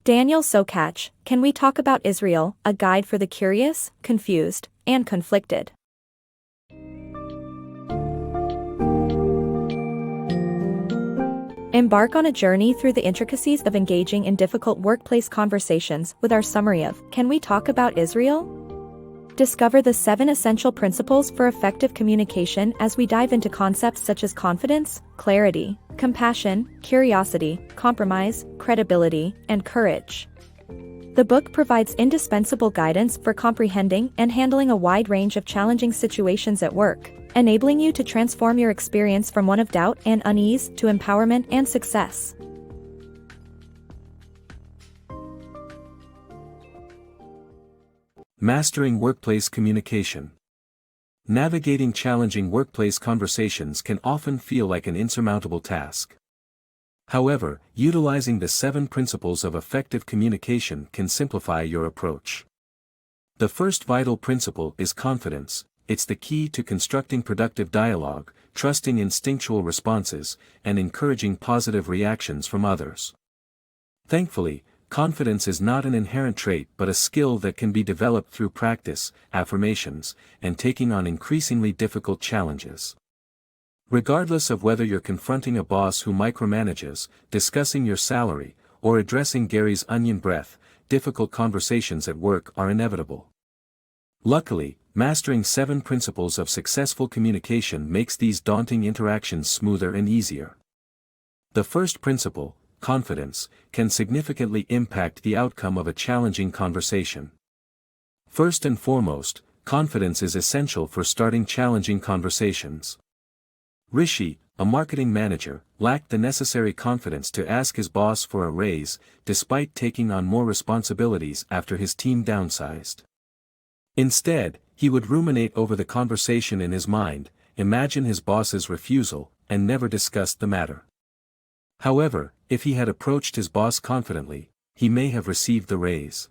Daniel Sokatch, Can We Talk About Israel? A Guide for the Curious, Confused, and Conflicted. Embark on a journey through the intricacies of engaging in difficult workplace conversations with our summary of Can We Talk About Israel? Discover the 7 essential principles for effective communication as we dive into concepts such as confidence, clarity, compassion, curiosity, compromise, credibility, and courage. The book provides indispensable guidance for comprehending and handling a wide range of challenging situations at work, enabling you to transform your experience from one of doubt and unease to empowerment and success. Mastering workplace communication. Navigating challenging workplace conversations can often feel like an insurmountable task. However, utilizing the 7 principles of effective communication can simplify your approach. The first vital principle is confidence. It's the key to constructing productive dialogue, trusting instinctual responses, and encouraging positive reactions from others. Thankfully, confidence is not an inherent trait but a skill that can be developed through practice, affirmations, and taking on increasingly difficult challenges. Regardless of whether you're confronting a boss who micromanages, discussing your salary, or addressing Gary's onion breath, difficult conversations at work are inevitable. Luckily, mastering 7 principles of successful communication makes these daunting interactions smoother and easier. The first principle, confidence, can significantly impact the outcome of a challenging conversation. First and foremost, confidence is essential for starting challenging conversations. Rishi, a marketing manager, lacked the necessary confidence to ask his boss for a raise, despite taking on more responsibilities after his team downsized. Instead, he would ruminate over the conversation in his mind, imagine his boss's refusal, and never discuss the matter. However, if he had approached his boss confidently, he may have received the raise.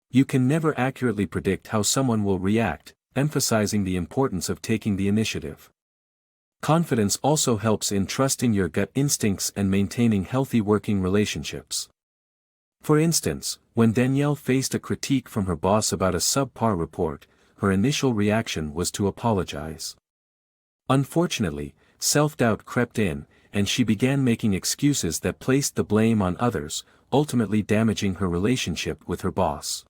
You can never accurately predict how someone will react, emphasizing the importance of taking the initiative. Confidence also helps in trusting your gut instincts and maintaining healthy working relationships. For instance, when Danielle faced a critique from her boss about a subpar report, her initial reaction was to apologize. Unfortunately, self-doubt crept in, and she began making excuses that placed the blame on others, ultimately damaging her relationship with her boss.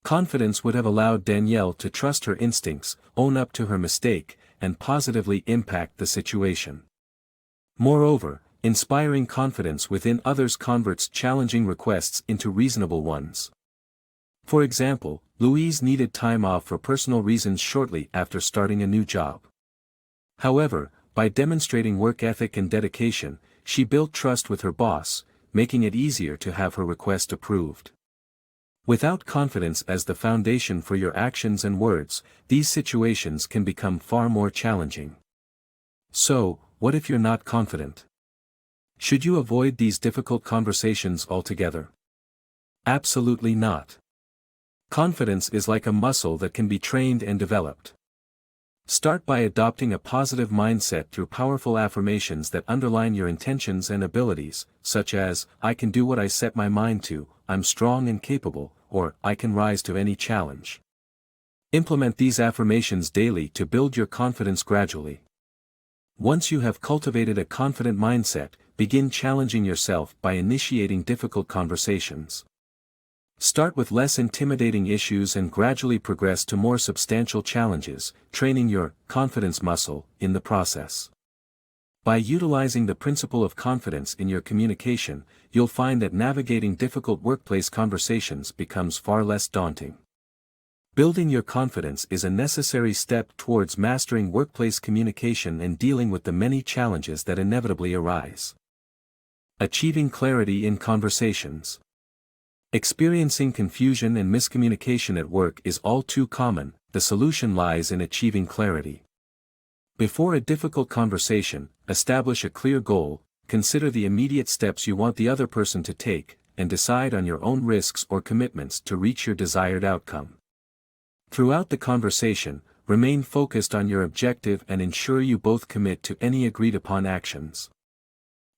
Confidence would have allowed Danielle to trust her instincts, own up to her mistake, and positively impact the situation. Moreover, inspiring confidence within others converts challenging requests into reasonable ones. For example, Louise needed time off for personal reasons shortly after starting a new job. However, by demonstrating work ethic and dedication, she built trust with her boss, making it easier to have her request approved. Without confidence as the foundation for your actions and words, these situations can become far more challenging. So, what if you're not confident? Should you avoid these difficult conversations altogether? Absolutely not. Confidence is like a muscle that can be trained and developed. Start by adopting a positive mindset through powerful affirmations that underline your intentions and abilities, such as, I can do what I set my mind to, I'm strong and capable, or I can rise to any challenge. Implement these affirmations daily to build your confidence gradually. Once you have cultivated a confident mindset, begin challenging yourself by initiating difficult conversations. Start with less intimidating issues and gradually progress to more substantial challenges, training your confidence muscle in the process. By utilizing the principle of confidence in your communication, you'll find that navigating difficult workplace conversations becomes far less daunting. Building your confidence is a necessary step towards mastering workplace communication and dealing with the many challenges that inevitably arise. Achieving clarity in conversations. Experiencing confusion and miscommunication at work is all too common. The solution lies in achieving clarity. Before a difficult conversation, establish a clear goal, consider the immediate steps you want the other person to take, and decide on your own risks or commitments to reach your desired outcome. Throughout the conversation, remain focused on your objective and ensure you both commit to any agreed-upon actions.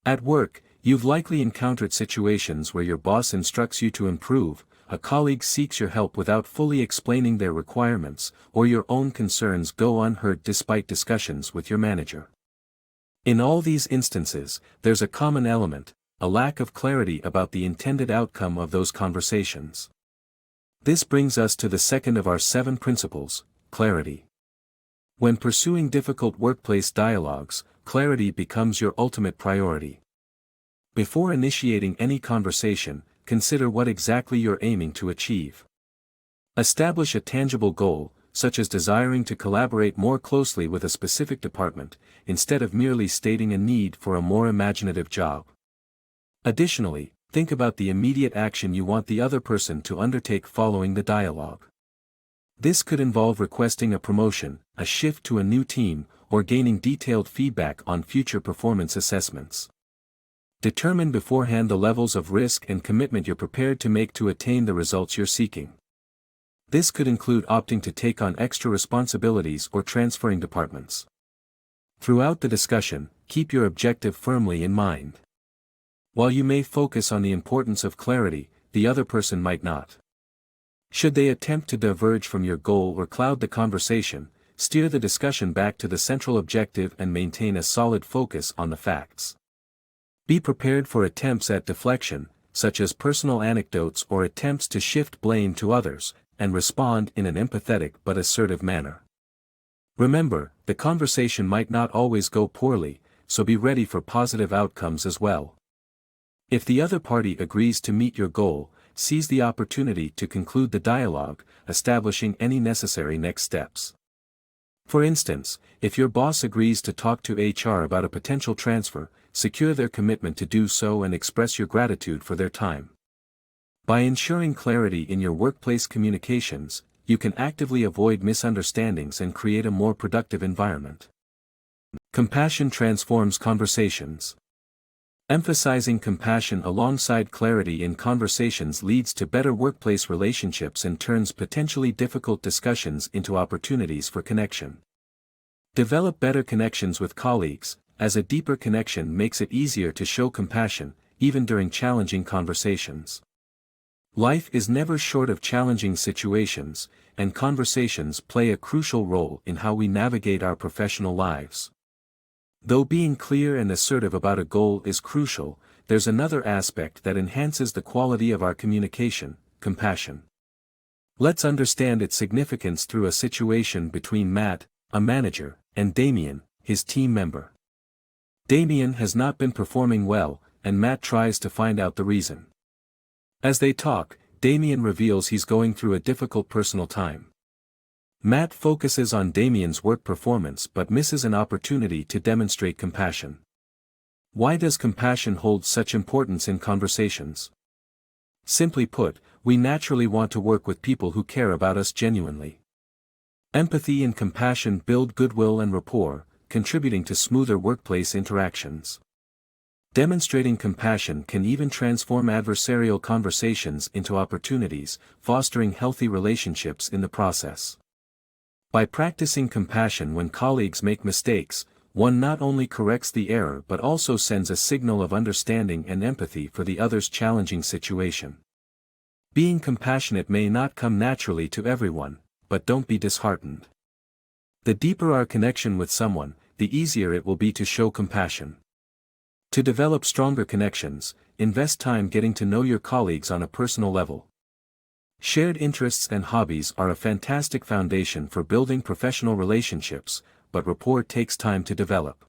At work, You've likely encountered situations where your boss instructs you to improve, a colleague seeks your help without fully explaining their requirements, or your own concerns go unheard despite discussions with your manager. In all these instances, there's a common element, a lack of clarity about the intended outcome of those conversations. This brings us to the second of our 7 principles, clarity. When pursuing difficult workplace dialogues, clarity becomes your ultimate priority. Before initiating any conversation, consider what exactly you're aiming to achieve. Establish a tangible goal, such as desiring to collaborate more closely with a specific department, instead of merely stating a need for a more imaginative job. Additionally, think about the immediate action you want the other person to undertake following the dialogue. This could involve requesting a promotion, a shift to a new team, or gaining detailed feedback on future performance assessments. Determine beforehand the levels of risk and commitment you're prepared to make to attain the results you're seeking. This could include opting to take on extra responsibilities or transferring departments. Throughout the discussion, keep your objective firmly in mind. While you may focus on the importance of clarity, the other person might not. Should they attempt to diverge from your goal or cloud the conversation, steer the discussion back to the central objective and maintain a solid focus on the facts. Be prepared for attempts at deflection, such as personal anecdotes or attempts to shift blame to others, and respond in an empathetic but assertive manner. Remember, the conversation might not always go poorly, so be ready for positive outcomes as well. If the other party agrees to meet your goal, seize the opportunity to conclude the dialogue, establishing any necessary next steps. For instance, if your boss agrees to talk to HR about a potential transfer, secure their commitment to do so and express your gratitude for their time. By ensuring clarity in your workplace communications, you can actively avoid misunderstandings and create a more productive environment. Compassion transforms conversations. Emphasizing compassion alongside clarity in conversations leads to better workplace relationships and turns potentially difficult discussions into opportunities for connection. Develop better connections with colleagues, as a deeper connection makes it easier to show compassion, even during challenging conversations. Life is never short of challenging situations, and conversations play a crucial role in how we navigate our professional lives. Though being clear and assertive about a goal is crucial, there's another aspect that enhances the quality of our communication: compassion. Let's understand its significance through a situation between Matt, a manager, and Damien, his team member. Damien has not been performing well, and Matt tries to find out the reason. As they talk, Damien reveals he's going through a difficult personal time. Matt focuses on Damien's work performance but misses an opportunity to demonstrate compassion. Why does compassion hold such importance in conversations? Simply put, we naturally want to work with people who care about us genuinely. Empathy and compassion build goodwill and rapport, contributing to smoother workplace interactions. Demonstrating compassion can even transform adversarial conversations into opportunities, fostering healthy relationships in the process. By practicing compassion when colleagues make mistakes, one not only corrects the error but also sends a signal of understanding and empathy for the other's challenging situation. Being compassionate may not come naturally to everyone, but don't be disheartened. The deeper our connection with someone, the easier it will be to show compassion. To develop stronger connections, invest time getting to know your colleagues on a personal level. Shared interests and hobbies are a fantastic foundation for building professional relationships, but rapport takes time to develop.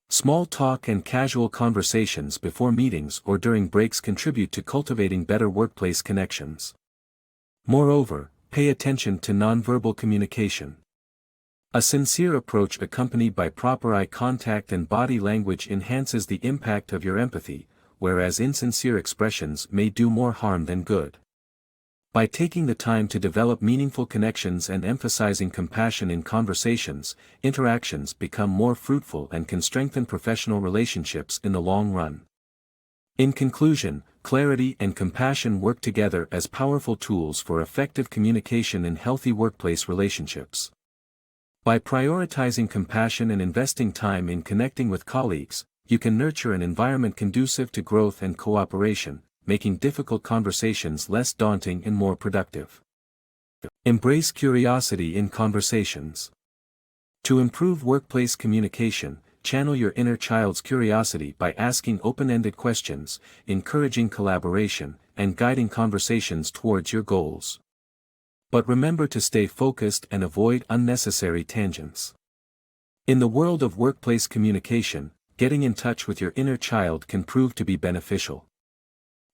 Small talk and casual conversations before meetings or during breaks contribute to cultivating better workplace connections. Moreover, pay attention to nonverbal communication. A sincere approach accompanied by proper eye contact and body language enhances the impact of your empathy, whereas insincere expressions may do more harm than good. By taking the time to develop meaningful connections and emphasizing compassion in conversations, interactions become more fruitful and can strengthen professional relationships in the long run. In conclusion, clarity and compassion work together as powerful tools for effective communication in healthy workplace relationships. By prioritizing compassion and investing time in connecting with colleagues, you can nurture an environment conducive to growth and cooperation, making difficult conversations less daunting and more productive. Embrace curiosity in conversations. To improve workplace communication, channel your inner child's curiosity by asking open-ended questions, encouraging collaboration, and guiding conversations towards your goals. But remember to stay focused and avoid unnecessary tangents. In the world of workplace communication, getting in touch with your inner child can prove to be beneficial.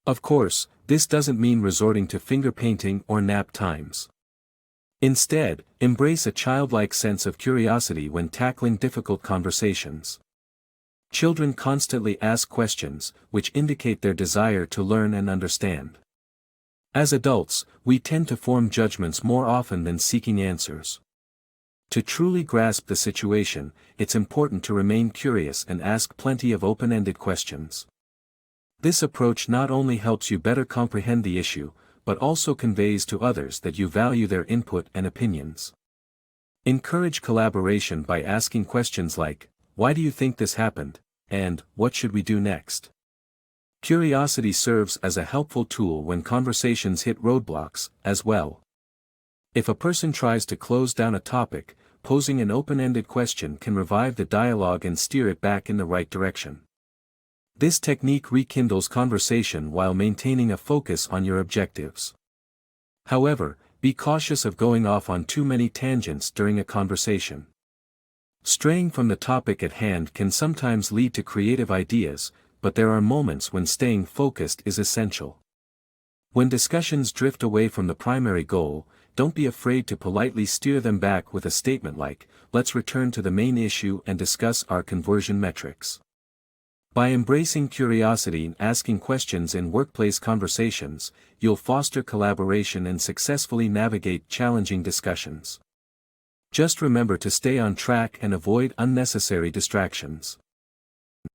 Of course, this doesn't mean resorting to finger painting or nap times. Instead, embrace a childlike sense of curiosity when tackling difficult conversations. Children constantly ask questions, which indicate their desire to learn and understand. As adults, we tend to form judgments more often than seeking answers. To truly grasp the situation, it's important to remain curious and ask plenty of open-ended questions. This approach not only helps you better comprehend the issue, but also conveys to others that you value their input and opinions. Encourage collaboration by asking questions like, "Why do you think this happened?" and "What should we do next?" Curiosity serves as a helpful tool when conversations hit roadblocks, as well. If a person tries to close down a topic, posing an open-ended question can revive the dialogue and steer it back in the right direction. This technique rekindles conversation while maintaining a focus on your objectives. However, be cautious of going off on too many tangents during a conversation. Straying from the topic at hand can sometimes lead to creative ideas, but there are moments when staying focused is essential. When discussions drift away from the primary goal, don't be afraid to politely steer them back with a statement like, "Let's return to the main issue and discuss our conversion metrics." By embracing curiosity and asking questions in workplace conversations, you'll foster collaboration and successfully navigate challenging discussions. Just remember to stay on track and avoid unnecessary distractions.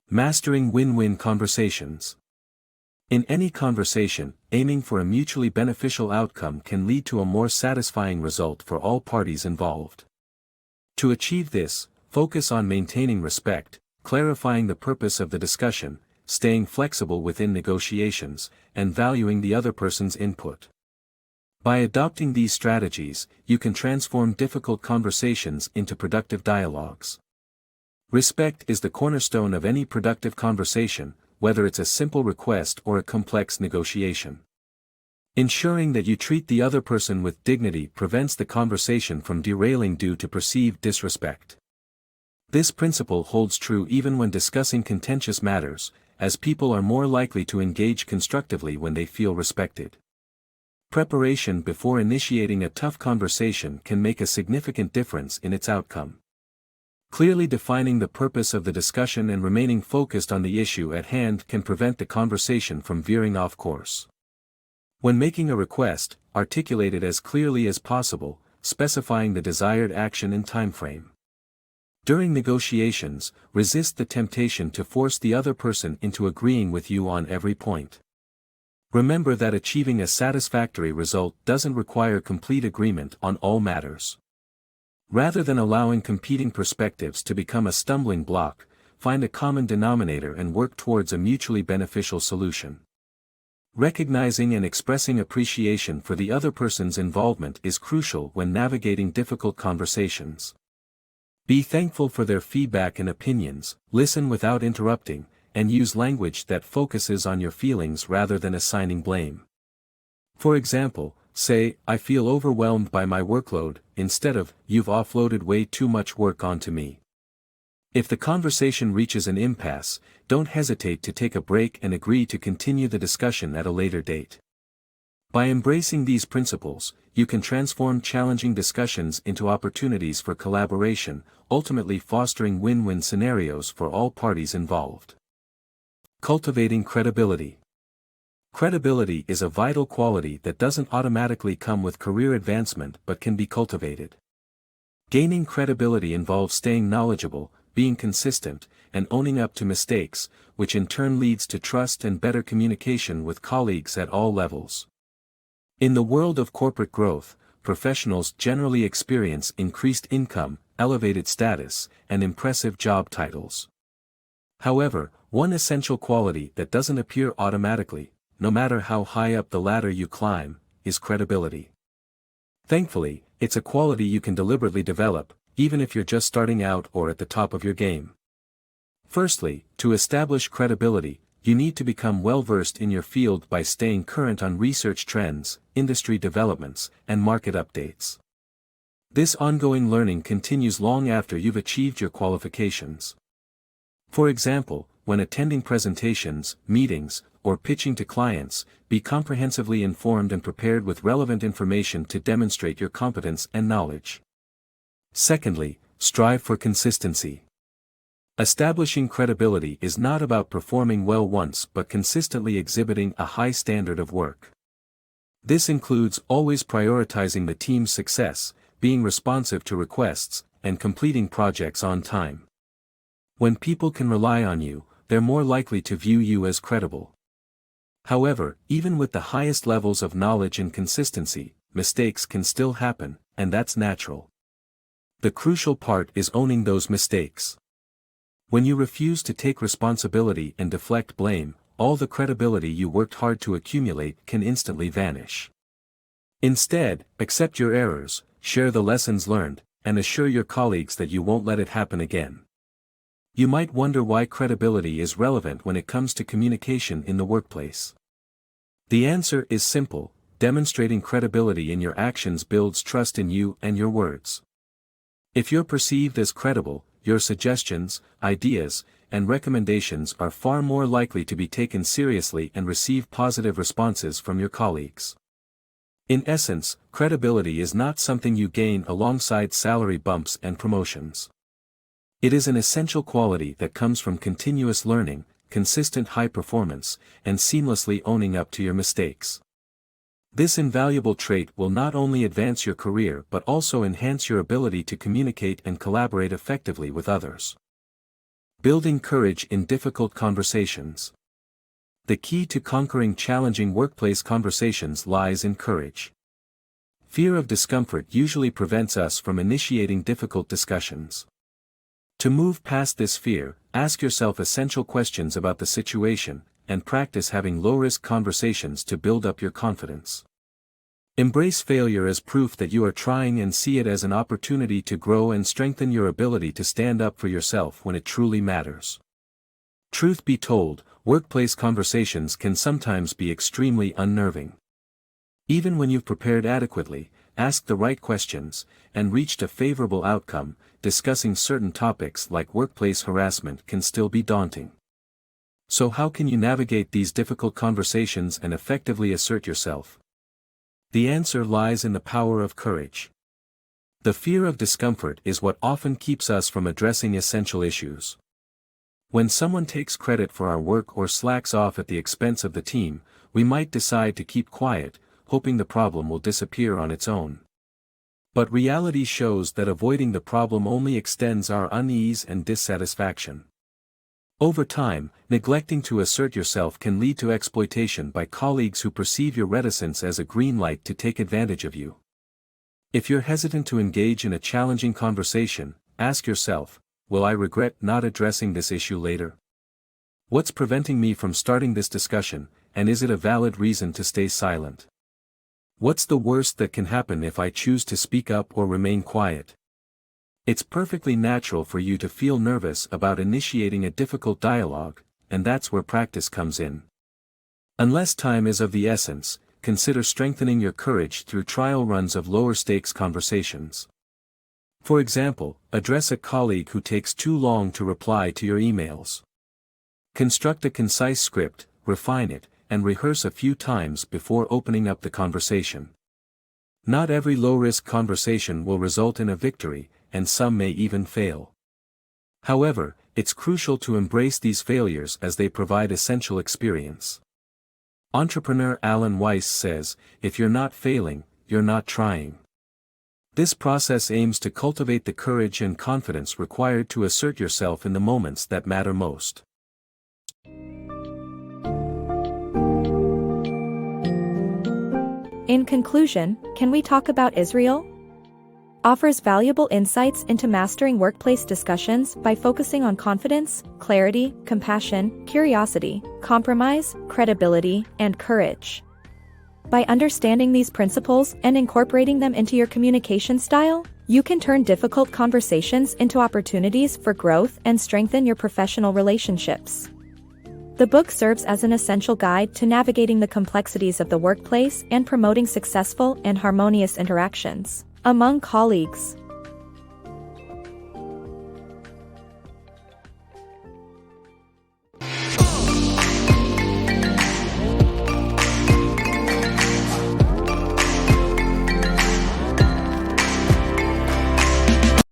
Mastering win-win conversations. In any conversation, aiming for a mutually beneficial outcome can lead to a more satisfying result for all parties involved. To achieve this, focus on maintaining respect, clarifying the purpose of the discussion, staying flexible within negotiations, and valuing the other person's input. By adopting these strategies, you can transform difficult conversations into productive dialogues. Respect is the cornerstone of any productive conversation, whether it's a simple request or a complex negotiation. Ensuring that you treat the other person with dignity prevents the conversation from derailing due to perceived disrespect. This principle holds true even when discussing contentious matters, as people are more likely to engage constructively when they feel respected. Preparation before initiating a tough conversation can make a significant difference in its outcome. Clearly defining the purpose of the discussion and remaining focused on the issue at hand can prevent the conversation from veering off course. When making a request, articulate it as clearly as possible, specifying the desired action and timeframe. During negotiations, resist the temptation to force the other person into agreeing with you on every point. Remember that achieving a satisfactory result doesn't require complete agreement on all matters. Rather than allowing competing perspectives to become a stumbling block, find a common denominator and work towards a mutually beneficial solution. Recognizing and expressing appreciation for the other person's involvement is crucial when navigating difficult conversations. Be thankful for their feedback and opinions, listen without interrupting, and use language that focuses on your feelings rather than assigning blame. For example, say, "I feel overwhelmed by my workload," instead of, "You've offloaded way too much work onto me." If the conversation reaches an impasse, don't hesitate to take a break and agree to continue the discussion at a later date. By embracing these principles, you can transform challenging discussions into opportunities for collaboration, ultimately fostering win-win scenarios for all parties involved. Cultivating credibility. Credibility is a vital quality that doesn't automatically come with career advancement but can be cultivated. Gaining credibility involves staying knowledgeable, being consistent, and owning up to mistakes, which in turn leads to trust and better communication with colleagues at all levels. In the world of corporate growth, professionals generally experience increased income, elevated status, and impressive job titles. However, one essential quality that doesn't appear automatically, no matter how high up the ladder you climb, is credibility. Thankfully, it's a quality you can deliberately develop, even if you're just starting out or at the top of your game. Firstly, to establish credibility, you need to become well-versed in your field by staying current on research trends, industry developments, and market updates. This ongoing learning continues long after you've achieved your qualifications. For example, when attending presentations, meetings, or pitching to clients, be comprehensively informed and prepared with relevant information to demonstrate your competence and knowledge. Secondly, strive for consistency. Establishing credibility is not about performing well once but consistently exhibiting a high standard of work. This includes always prioritizing the team's success, being responsive to requests, and completing projects on time. When people can rely on you, they're more likely to view you as credible. However, even with the highest levels of knowledge and consistency, mistakes can still happen, and that's natural. The crucial part is owning those mistakes. When you refuse to take responsibility and deflect blame, all the credibility you worked hard to accumulate can instantly vanish. Instead, accept your errors, share the lessons learned, and assure your colleagues that you won't let it happen again. You might wonder why credibility is relevant when it comes to communication in the workplace. The answer is simple: demonstrating credibility in your actions builds trust in you and your words. If you're perceived as credible, your suggestions, ideas, and recommendations are far more likely to be taken seriously and receive positive responses from your colleagues. In essence, credibility is not something you gain alongside salary bumps and promotions. It is an essential quality that comes from continuous learning, consistent high performance, and seamlessly owning up to your mistakes. This invaluable trait will not only advance your career but also enhance your ability to communicate and collaborate effectively with others. Building courage in difficult conversations. The key to conquering challenging workplace conversations lies in courage. Fear of discomfort usually prevents us from initiating difficult discussions. To move past this fear, ask yourself essential questions about the situation, and practice having low-risk conversations to build up your confidence. Embrace failure as proof that you are trying and see it as an opportunity to grow and strengthen your ability to stand up for yourself when it truly matters. Truth be told, workplace conversations can sometimes be extremely unnerving. Even when you've prepared adequately, asked the right questions, and reached a favorable outcome, discussing certain topics like workplace harassment can still be daunting. So how can you navigate these difficult conversations and effectively assert yourself? The answer lies in the power of courage. The fear of discomfort is what often keeps us from addressing essential issues. When someone takes credit for our work or slacks off at the expense of the team, we might decide to keep quiet, hoping the problem will disappear on its own. But reality shows that avoiding the problem only extends our unease and dissatisfaction. Over time, neglecting to assert yourself can lead to exploitation by colleagues who perceive your reticence as a green light to take advantage of you. If you're hesitant to engage in a challenging conversation, ask yourself, will I regret not addressing this issue later? What's preventing me from starting this discussion, and is it a valid reason to stay silent? What's the worst that can happen if I choose to speak up or remain quiet? It's perfectly natural for you to feel nervous about initiating a difficult dialogue, and that's where practice comes in. Unless time is of the essence, consider strengthening your courage through trial runs of lower-stakes conversations. For example, address a colleague who takes too long to reply to your emails. Construct a concise script, refine it, and rehearse a few times before opening up the conversation. Not every low-risk conversation will result in a victory, and some may even fail. However, it's crucial to embrace these failures as they provide essential experience. Entrepreneur Alan Weiss says, "If you're not failing, you're not trying." This process aims to cultivate the courage and confidence required to assert yourself in the moments that matter most. In conclusion, can we talk about Israel? offers valuable insights into mastering workplace discussions by focusing on confidence, clarity, compassion, curiosity, compromise, credibility, and courage. By understanding these principles and incorporating them into your communication style, you can turn difficult conversations into opportunities for growth and strengthen your professional relationships. The book serves as an essential guide to navigating the complexities of the workplace and promoting successful and harmonious interactions among colleagues.